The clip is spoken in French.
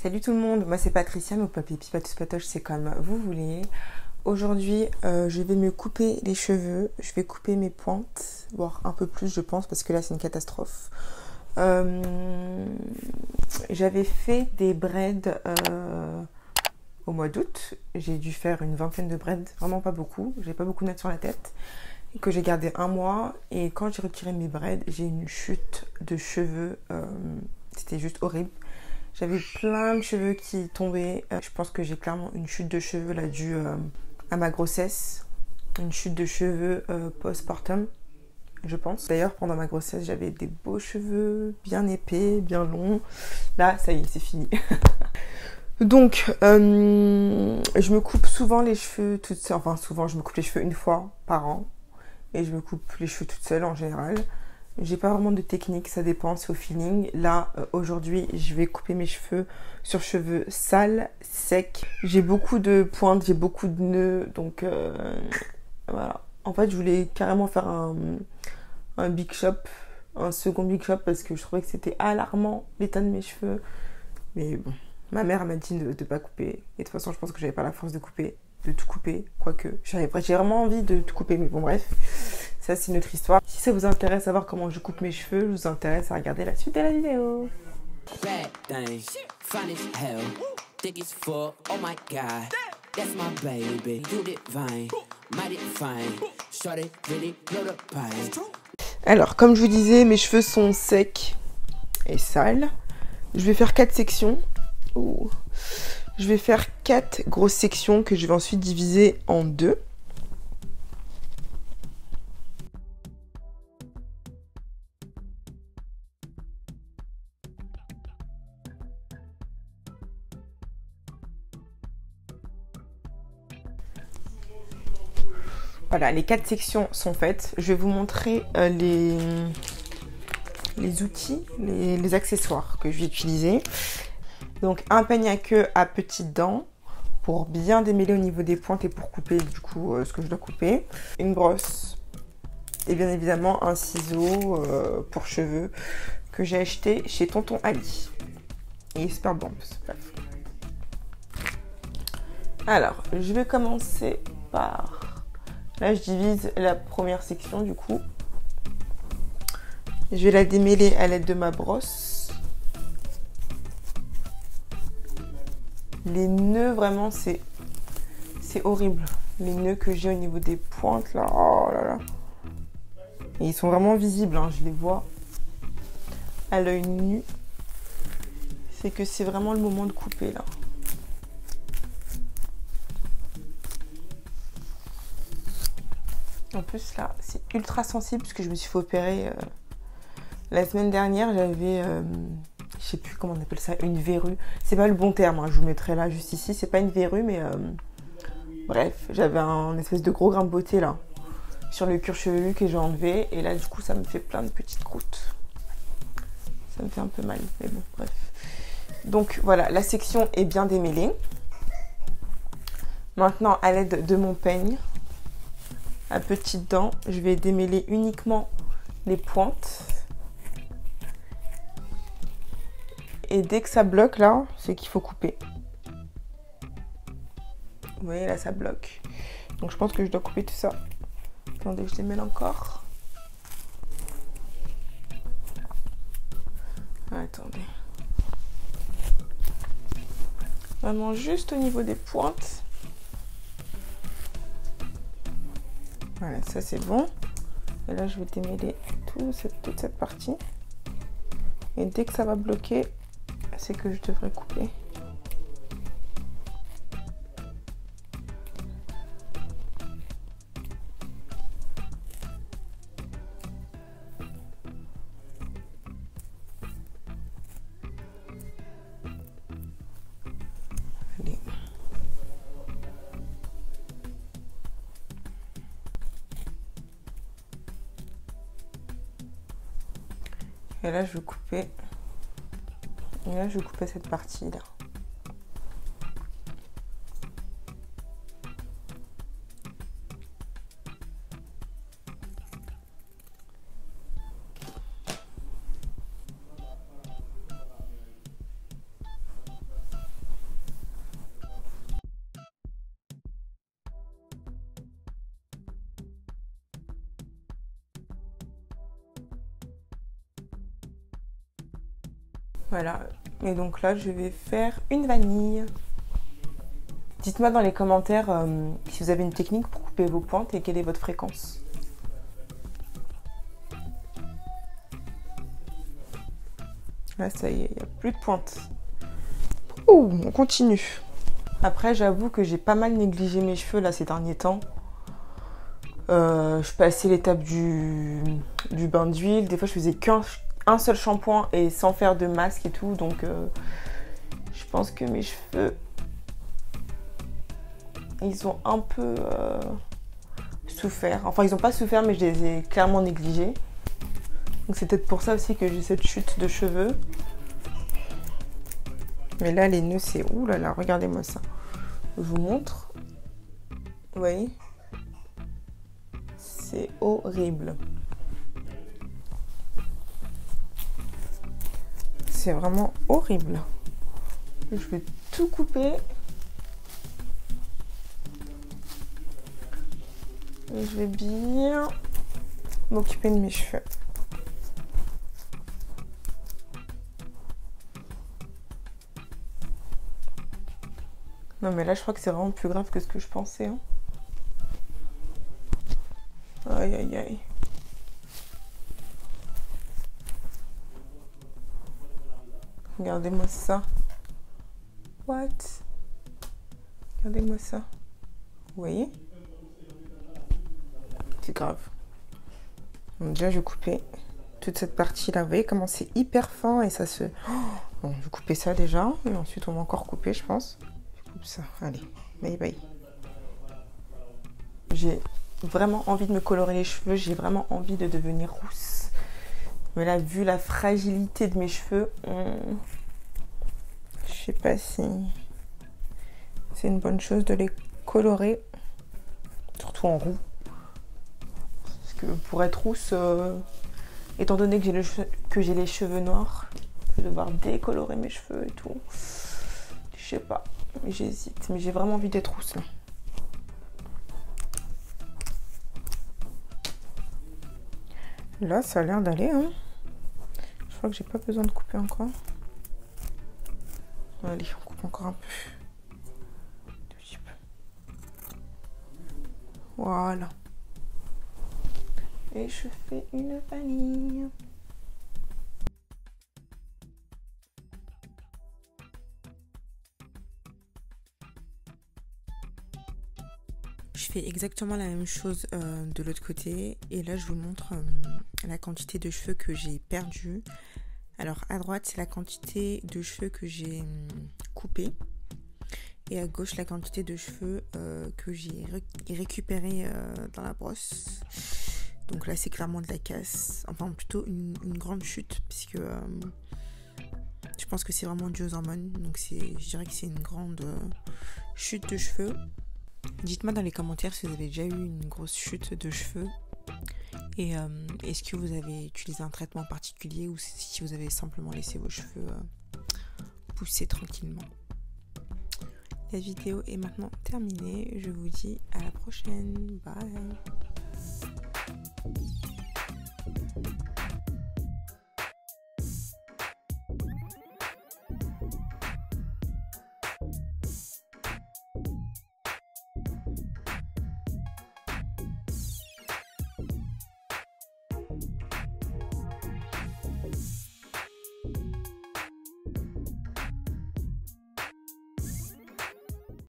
Salut tout le monde, moi c'est Patricia, mais Papy Patus Patoche, c'est comme vous voulez. Aujourd'hui, je vais me couper les cheveux, je vais couper mes pointes, voire un peu plus je pense, parce que là c'est une catastrophe. J'avais fait des braids au mois d'août, j'ai dû faire une vingtaine de braids, vraiment pas beaucoup, j'ai pas beaucoup de natte sur la tête, que j'ai gardé un mois, et quand j'ai retiré mes braids, j'ai une chute de cheveux, c'était juste horrible. J'avais plein de cheveux qui tombaient. Je pense que j'ai clairement une chute de cheveux là due à ma grossesse. Une chute de cheveux postpartum, je pense. D'ailleurs, pendant ma grossesse, j'avais des beaux cheveux, bien épais, bien longs. Là, ça y est, c'est fini. Donc, je me coupe souvent les cheveux toute seule. Enfin, souvent, je me coupe les cheveux une fois par an. Et je me coupe les cheveux toute seule en général. J'ai pas vraiment de technique, ça dépend, c'est au feeling. Là, aujourd'hui, je vais couper mes cheveux sur cheveux sales, secs. J'ai beaucoup de pointes, j'ai beaucoup de nœuds, donc voilà. En fait, je voulais carrément faire un big shop, un second big shop, parce que je trouvais que c'était alarmant l'état de mes cheveux. Mais bon, ma mère m'a dit de pas couper. Et de toute façon, je pense que j'avais pas la force de couper, de tout couper, quoique. J'ai vraiment envie de tout couper, mais bon, bref. Ça, c'est une autre histoire. Si ça vous intéresse à voir comment je coupe mes cheveux, je vous intéresse à regarder la suite de la vidéo. Bad thing, fine as hell, thick as fuck, oh my god, that's my baby, you divine, mighty fine, shorty really blow the pie. Alors, comme je vous disais, mes cheveux sont secs et sales. Je vais faire 4 sections. Ouh. Je vais faire 4 grosses sections que je vais ensuite diviser en 2. Voilà, les 4 sections sont faites. Je vais vous montrer les outils, les accessoires que je vais utiliser. Donc un peigne à queue à petites dents pour bien démêler au niveau des pointes et pour couper du coup ce que je dois couper. Une brosse et bien évidemment un ciseau pour cheveux que j'ai acheté chez Tonton Ali. Il est super bon. Bref. Alors, je vais commencer par... Là, je divise la première section du coup. Je vais la démêler à l'aide de ma brosse. Les nœuds, vraiment, c'est horrible. Les nœuds que j'ai au niveau des pointes, là. Oh là là. Et ils sont vraiment visibles, hein, je les vois à l'œil nu. C'est que c'est vraiment le moment de couper, là. En plus, là, c'est ultra sensible parce que je me suis fait opérer la semaine dernière. J'avais, je sais plus comment on appelle ça, une verrue. C'est pas le bon terme, hein, je vous mettrai là juste ici. C'est pas une verrue, mais bref, j'avais un espèce de gros grain de beauté là sur le cuir chevelu que j'ai enlevé. Et là, du coup, ça me fait plein de petites croûtes. Ça me fait un peu mal, mais bon, bref. Donc voilà, la section est bien démêlée. Maintenant, à l'aide de mon peigne à petites dents, je vais démêler uniquement les pointes. Et dès que ça bloque là, c'est qu'il faut couper. Vous voyez là, ça bloque. Donc je pense que je dois couper tout ça. Attendez, je démêle encore. Attendez. Vraiment juste au niveau des pointes. Voilà, ça c'est bon. Et là, je vais démêler toute cette partie. Et dès que ça va bloquer, c'est que je devrais couper. Allez. Et là, je vais couper. Et là, je vais couper cette partie-là. Voilà. Et donc là, je vais faire une vanille. Dites-moi dans les commentaires si vous avez une technique pour couper vos pointes et quelle est votre fréquence. Là, ça y est, il n'y a plus de pointe. Ouh, on continue. Après, j'avoue que j'ai pas mal négligé mes cheveux là ces derniers temps. Je passais l'étape du bain d'huile. Des fois, je faisais qu'un seul shampoing et sans faire de masque et tout. Donc, je pense que mes cheveux, ils ont un peu souffert. Enfin, ils n'ont pas souffert, mais je les ai clairement négligés. Donc, c'est peut-être pour ça aussi que j'ai cette chute de cheveux. Mais là, les nœuds, c'est... Ouh là là, regardez-moi ça. Je vous montre. Vous voyez ? C'est horrible. C'est vraiment horrible. Je vais tout couper. Et je vais bien m'occuper de mes cheveux. Non mais là je crois que c'est vraiment plus grave que ce que je pensais. Hein. Aïe aïe aïe. Regardez-moi ça. What? Regardez-moi ça. Vous voyez? C'est grave. Donc déjà je vais couper toute cette partie là. Vous voyez comment c'est hyper fin et ça se... Bon, je vais couper ça déjà. Et ensuite on va encore couper je pense. Je coupe ça. Allez. Bye bye. J'ai vraiment envie de me colorer les cheveux. J'ai vraiment envie de devenir rousse. Mais là, vu la fragilité de mes cheveux, je sais pas si c'est une bonne chose de les colorer. Surtout en roux. Parce que pour être rousse, étant donné que j'ai les cheveux noirs, je vais devoir décolorer mes cheveux et tout. Je sais pas. J'hésite. Mais j'ai vraiment envie d'être rousse là. Là, ça a l'air d'aller. Hein. Je crois que j'ai pas besoin de couper encore. Allez, on coupe encore un peu. Voilà. Et je fais une vanille. Je fais exactement la même chose de l'autre côté et là je vous montre la quantité de cheveux que j'ai perdu. Alors à droite c'est la quantité de cheveux que j'ai coupé et à gauche la quantité de cheveux que j'ai récupéré dans la brosse. Donc là c'est clairement de la casse, enfin plutôt une grande chute puisque je pense que c'est vraiment dû aux hormones. Donc je dirais que c'est une grande chute de cheveux. Dites-moi dans les commentaires si vous avez déjà eu une grosse chute de cheveux et est-ce que vous avez utilisé un traitement particulier ou si vous avez simplement laissé vos cheveux pousser tranquillement. La vidéo est maintenant terminée, je vous dis à la prochaine, bye.